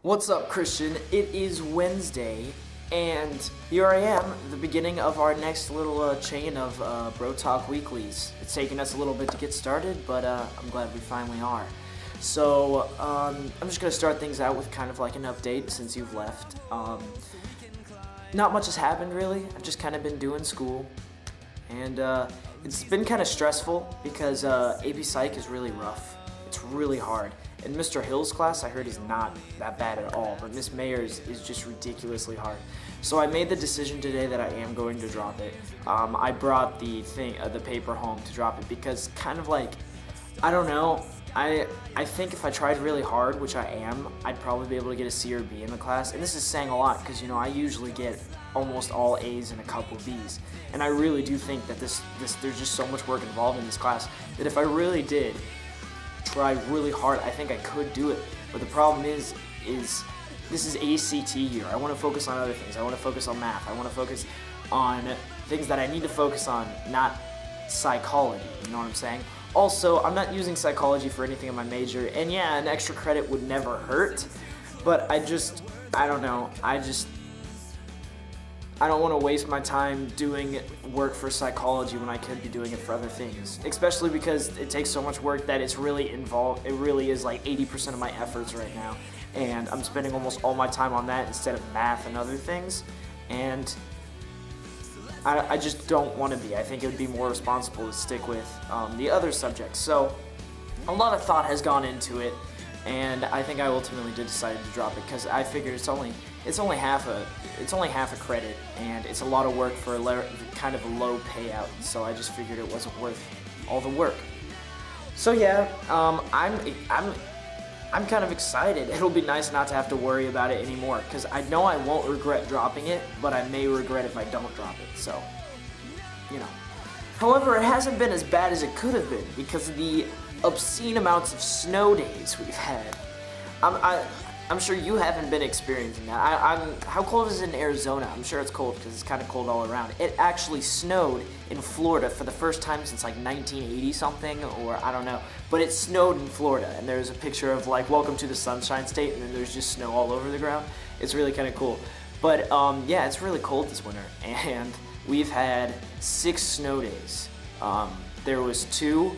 What's up, Christian? It is Wednesday, and here I am, the beginning of our next little chain of Bro Talk Weeklies. It's taken us a little bit to get started, but I'm glad we finally are. So, I'm just going to start things out with kind of like an update since you've left. Not much has happened, really. I've just kind of been doing school, and it's been kind of stressful because AP Psych is really rough. It's really hard. And Mr. Hill's class, I heard, is not that bad at all, but Miss Mayer's is just ridiculously hard. So I made the decision today that I am going to drop it. I brought the paper home to drop it because kind of like, I don't know, I think if I tried really hard, which I am, I'd probably be able to get a C or B in the class. And this is saying a lot because, you know, I usually get almost all A's and a couple B's. And I really do think that there's just so much work involved in this class that if I really did try really hard, I think I could do it. But the problem is this is ACT year. I want to focus on other things. I want to focus on math. I want to focus on things that I need to focus on, not psychology. You know what I'm saying? Also, I'm not using psychology for anything in my major, and yeah, an extra credit would never hurt, but I don't know. I don't want to waste my time doing work for psychology when I could be doing it for other things. Especially because it takes so much work that it's really involved. It really is like 80% of my efforts right now. And I'm spending almost all my time on that instead of math and other things. And I just don't want to be. I think it would be more responsible to stick with the other subjects. So a lot of thought has gone into it. And I think I ultimately did decide to drop it because I figured it's only half a credit, and it's a lot of work for kind of a low payout. So I just figured it wasn't worth all the work. So yeah, I'm kind of excited. It'll be nice not to have to worry about it anymore because I know I won't regret dropping it, but I may regret if I don't drop it. So, you know. However, it hasn't been as bad as it could have been because of the obscene amounts of snow days we've had. I'm sure you haven't been experiencing that. How cold is it in Arizona? I'm sure it's cold because it's kind of cold all around. It actually snowed in Florida for the first time since like 1980 something, or I don't know. But it snowed in Florida, and there's a picture of like "Welcome to the Sunshine State," and then there's just snow all over the ground. It's really kind of cool. But yeah, it's really cold this winter, and we've had 6 snow days. There was 2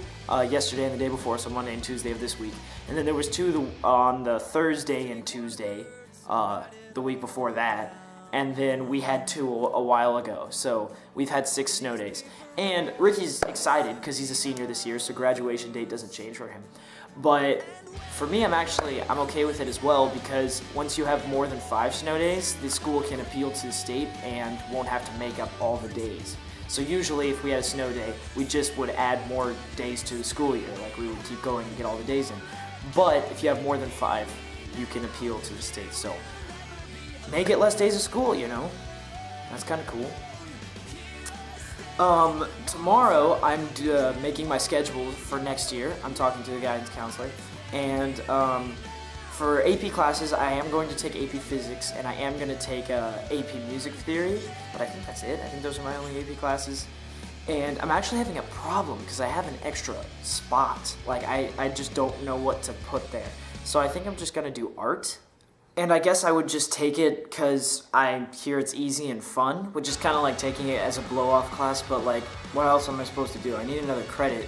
yesterday and the day before, so Monday and Tuesday of this week. And then there was 2 on the Thursday and Tuesday, the week before that. And then we had 2 a while ago. So we've had 6 snow days. And Ricky's excited because he's a senior this year, so graduation date doesn't change for him. But for me, I'm okay with it as well because once you have more than 5 snow days, the school can appeal to the state and won't have to make up all the days. So usually if we had a snow day, we just would add more days to the school year. Like we would keep going and get all the days in. But if you have more than 5, you can appeal to the state. So make it less days of school, you know? That's kind of cool. Tomorrow I'm making my schedule for next year. I'm talking to the guidance counselor. And for AP classes, I am going to take AP Physics, and I am going to take AP Music Theory, but I think that's it. I think those are my only AP classes. And I'm actually having a problem because I have an extra spot. Like, I just don't know what to put there. So I think I'm just going to do art. And I guess I would just take it because I hear it's easy and fun, which is kind of like taking it as a blow-off class, but like, what else am I supposed to do? I need another credit,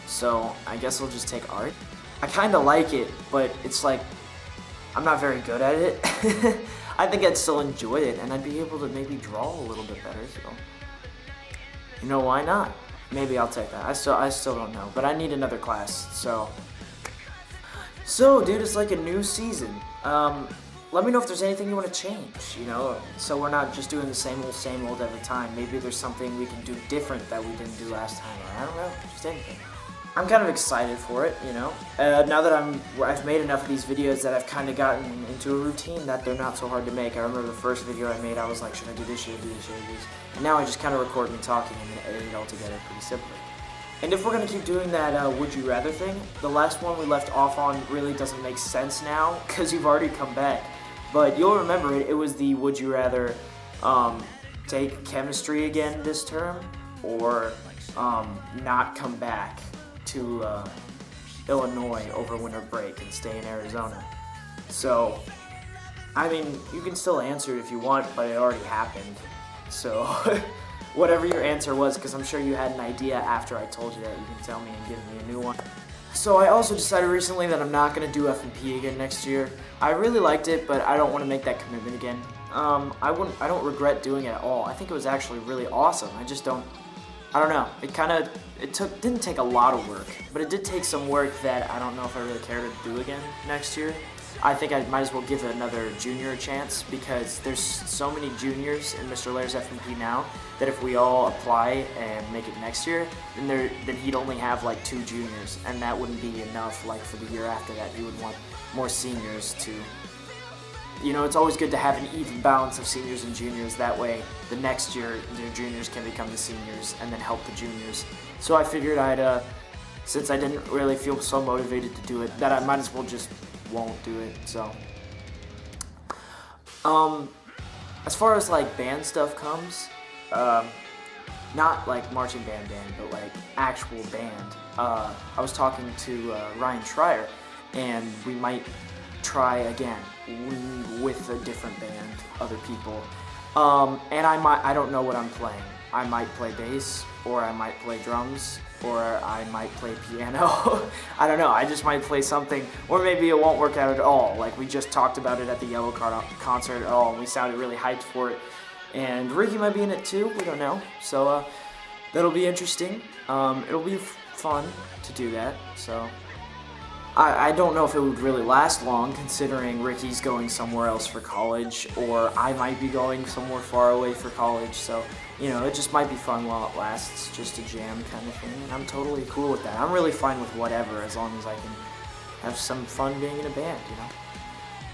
so I guess I'll just take art. I kind of like it, but it's like, I'm not very good at it. I think I'd still enjoy it, and I'd be able to maybe draw a little bit better, so. You know, why not? Maybe I'll take that. I still don't know, but I need another class, so. So, dude, it's like a new season. Let me know if there's anything you want to change, you know, so we're not just doing the same old every time. Maybe there's something we can do different that we didn't do last time, or I don't know, just anything. I'm kind of excited for it, you know. Now that I've made enough of these videos that I've kind of gotten into a routine that they're not so hard to make. I remember the first video I made, I was like, should I do this, should I do this, should I do this? And now I just kind of record me talking and then edit it all together pretty simply. And if we're going to keep doing that Would You Rather thing, the last one we left off on really doesn't make sense now because you've already come back. But you'll remember it was the Would You Rather take chemistry again this term or not come back to Illinois over winter break and stay in Arizona. So I mean, you can still answer it if you want, but it already happened. So, whatever your answer was, because I'm sure you had an idea after I told you that, you can tell me and give me a new one. So I also decided recently that I'm not going to do F&P again next year. I really liked it, but I don't want to make that commitment again. I don't regret doing it at all. I think it was actually really awesome. I don't know. It didn't take a lot of work, but it did take some work that I don't know if I really care to do again next year. I think I might as well give another junior a chance, because there's so many juniors in Mr. Lair's F&P now that if we all apply and make it next year, then he'd only have like 2 juniors, and that wouldn't be enough. Like for the year after that, he would want more seniors to. You know, it's always good to have an even balance of seniors and juniors. That way, the next year, the juniors can become the seniors and then help the juniors. So I figured since I didn't really feel so motivated to do it, that I might as well just won't do it. So, as far as like band stuff comes, not like marching band, but like actual band. I was talking to Ryan Schreier, and we might try again with a different band, other people. And I don't know what I'm playing. I might play bass, or I might play drums, or I might play piano. I don't know, I just might play something, or maybe it won't work out at all. Like we just talked about it at the Yellowcard concert at all, and we sounded really hyped for it. And Ricky might be in it too, we don't know. So that'll be interesting. It'll be fun to do that, so. I don't know if it would really last long, considering Ricky's going somewhere else for college, or I might be going somewhere far away for college, so, you know, it just might be fun while it lasts, just a jam kind of thing, and I'm totally cool with that. I'm really fine with whatever, as long as I can have some fun being in a band, you know.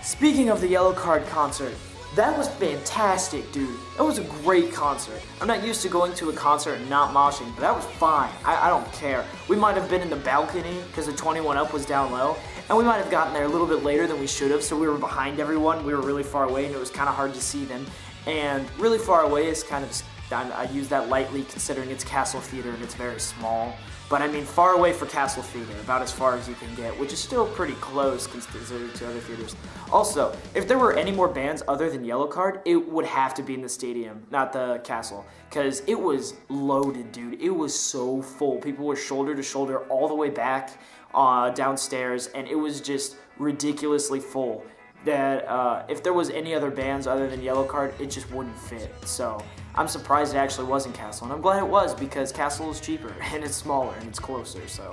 Speaking of the Yellowcard concert, that was fantastic, dude. That was a great concert. I'm not used to going to a concert and not moshing, but that was fine. I don't care. We might have been in the balcony because the 21 Up was down low, and we might have gotten there a little bit later than we should have, so we were behind everyone. We were really far away, and it was kind of hard to see them. And really far away is kind of, I use that lightly considering it's Castle Theater and it's very small. But I mean, far away for Castle Theater, about as far as you can get, which is still pretty close considered to other theaters. Also, if there were any more bands other than Yellowcard, it would have to be in the stadium, not the Castle, because it was loaded, dude. It was so full. People were shoulder to shoulder all the way back downstairs, and it was just ridiculously full. That if there was any other bands other than Yellowcard, it just wouldn't fit. So I'm surprised it actually wasn't Castle, and I'm glad it was, because Castle is cheaper and it's smaller and it's closer, so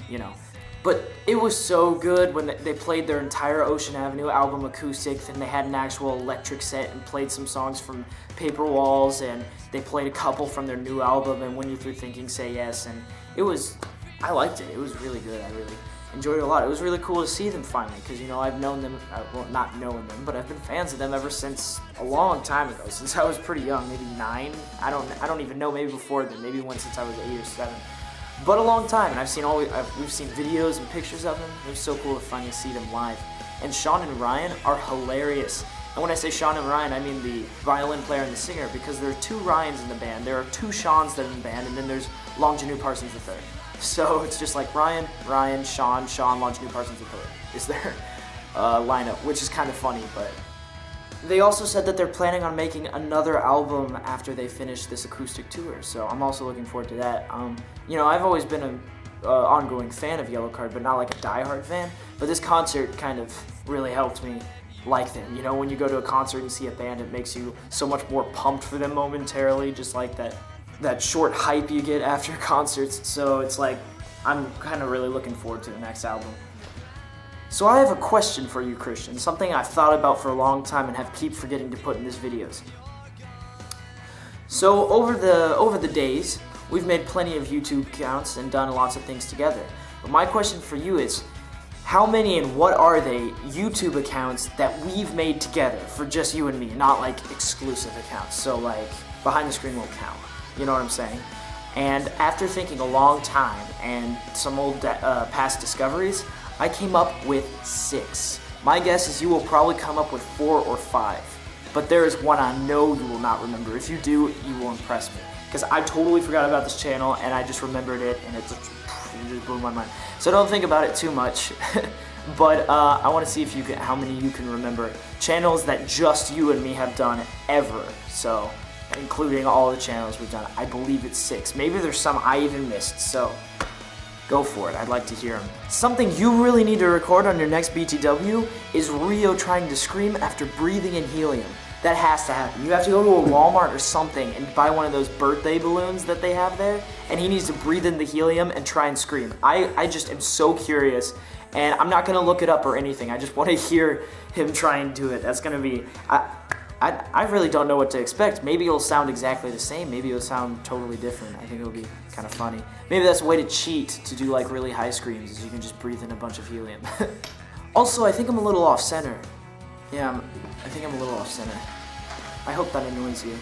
you know. But it was so good when they played their entire Ocean Avenue album acoustic, and they had an actual electric set and played some songs from Paper Walls, and they played a couple from their new album, and When You're Through Thinking, Say Yes, and I liked it. It was really good. I really enjoyed it a lot. It was really cool to see them finally, because, you know, I've known them, well, not known them, but I've been fans of them ever since a long time ago, since I was pretty young, maybe 9. I don't even know, maybe before then, maybe one since I was 8 or 7. But a long time, and we've seen videos and pictures of them. It was so cool to finally see them live. And Shawn and Ryan are hilarious. And when I say Shawn and Ryan, I mean the violin player and the singer, because there are 2 Ryans in the band. There are 2 Shawns that are in the band, and then there's Longinu Parsons III. So it's just like Ryan, Shawn, Longinu Parsons III is their lineup, which is kind of funny. But they also said that they're planning on making another album after they finish this acoustic tour. So I'm also looking forward to that. You know, I've always been an ongoing fan of Yellowcard, but not like a diehard fan. But this concert kind of really helped me like them. You know, when you go to a concert and see a band, it makes you so much more pumped for them momentarily, just like that short hype you get after concerts. So it's like, I'm kind of really looking forward to the next album. So I have a question for you, Christian, something I've thought about for a long time and have keep forgetting to put in these videos. So over the days, we've made plenty of YouTube accounts and done lots of things together. But my question for you is, how many and what are they YouTube accounts that we've made together for just you and me, not like exclusive accounts? So like, behind the screen won't count. You know what I'm saying? And after thinking a long time and some old past discoveries, I came up with 6. My guess is you will probably come up with 4 or 5. But there is one I know you will not remember. If you do, you will impress me. Because I totally forgot about this channel and I just remembered it, and it just blew my mind. So don't think about it too much. But I want to see if how many you can remember. Channels that just you and me have done ever. So, including all the channels we've done. I believe it's 6. Maybe there's some I even missed. So, go for it. I'd like to hear them. Something you really need to record on your next BTW is Rio trying to scream after breathing in helium. That has to happen. You have to go to a Walmart or something and buy one of those birthday balloons that they have there, and he needs to breathe in the helium and try and scream. I just am so curious, and I'm not going to look it up or anything. I just want to hear him try and do it. That's going to be... I really don't know what to expect. Maybe it'll sound exactly the same. Maybe it'll sound totally different. I think it'll be kind of funny. Maybe that's a way to cheat, to do like really high screams, is you can just breathe in a bunch of helium. Also, I think I'm a little off center. Yeah, I think I'm a little off center. I hope that annoys you.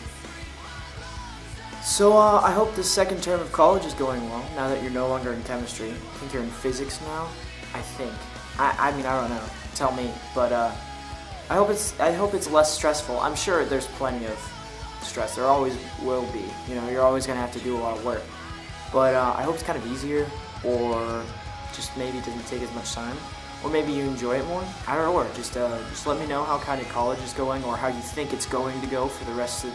So, I hope this second term of college is going well, now that you're no longer in chemistry. I think you're in physics now. I think. I mean, I don't know. Tell me. But, I hope it's less stressful. I'm sure there's plenty of stress. There always will be. You know, you're always going to have to do a lot of work. But, I hope it's kind of easier, or just maybe it doesn't take as much time. Or maybe you enjoy it more. I don't know. Or just let me know how kind of college is going, or how you think it's going to go for the rest of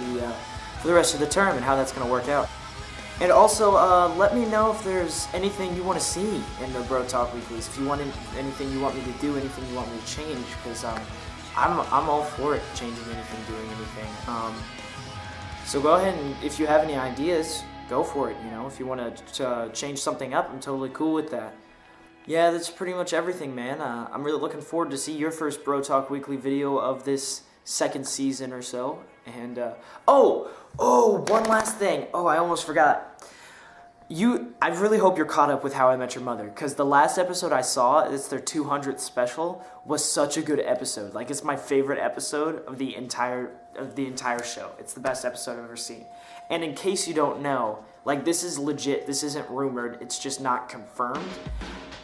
the term, and how that's going to work out. And also, let me know if there's anything you want to see in the Bro Talk Weeklies. If you want anything you want me to do, anything you want me to change, because I'm all for it, changing anything, doing anything. So go ahead, and if you have any ideas, go for it. You know, if you want to change something up, I'm totally cool with that. Yeah, that's pretty much everything, man. I'm really looking forward to see your first Bro Talk Weekly video of this second season or so. And, one last thing. Oh, I almost forgot. I really hope you're caught up with How I Met Your Mother, because the last episode I saw, it's their 200th special, was such a good episode. Like, it's my favorite episode of the entire show. It's the best episode I've ever seen. And in case you don't know, like, this is legit. This isn't rumored. It's just not confirmed.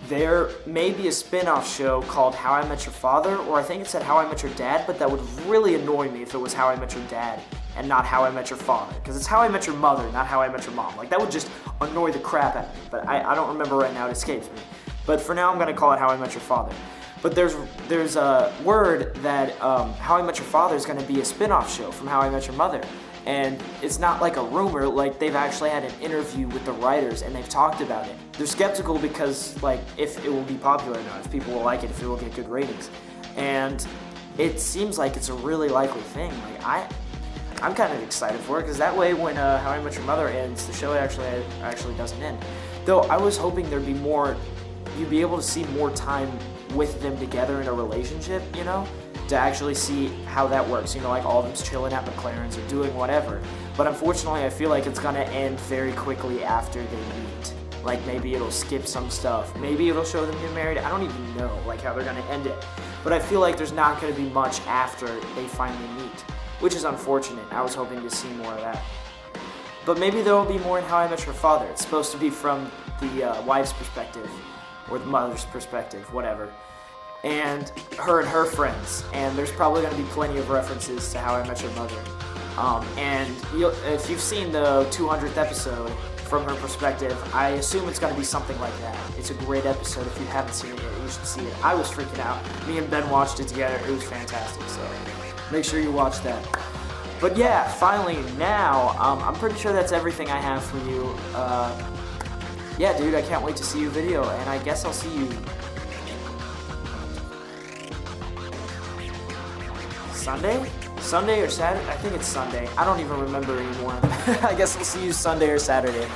There may be a spin-off show called How I Met Your Father, or I think it said How I Met Your Dad, but that would really annoy me if it was How I Met Your Dad and not How I Met Your Father, because it's How I Met Your Mother, not How I Met Your Mom. Like, that would just annoy the crap out of me, but I don't remember right now, it escapes me. But for now, I'm going to call it How I Met Your Father. But there's a word that How I Met Your Father is going to be a spin-off show from How I Met Your Mother. And it's not like a rumor, like they've actually had an interview with the writers and they've talked about it. They're skeptical because, like, if it will be popular or not, if people will like it, if it will get good ratings. And it seems like it's a really likely thing. Like, I'm kind of excited for it, because that way when How I Met Your Mother ends, the show actually doesn't end. Though I was hoping there'd be more, you'd be able to see more time with them together in a relationship, you know? To actually see how that works, you know, like all of them's chilling at McLaren's or doing whatever. But unfortunately, I feel like it's gonna end very quickly after they meet. Like, maybe it'll skip some stuff. Maybe it'll show them getting married. I don't even know, like, how they're gonna end it. But I feel like there's not gonna be much after they finally meet, which is unfortunate. I was hoping to see more of that. But maybe there will be more in How I Met Your Father. It's supposed to be from the wife's perspective, or the mother's perspective, whatever. And her friends, and there's probably going to be plenty of references to How I Met Your Mother. And if you've seen the 200th episode from her perspective, I assume it's going to be something like that. It's a great episode. If you haven't seen it yet, you should see it. I was freaking out. Me and Ben watched it together. It was fantastic, so make sure you watch that. But yeah, finally, now, I'm pretty sure that's everything I have for you. Yeah, dude, I can't wait to see your video, and I guess I'll see you Sunday or Saturday? I think it's Sunday. I don't even remember anymore. I guess I'll see you Sunday or Saturday.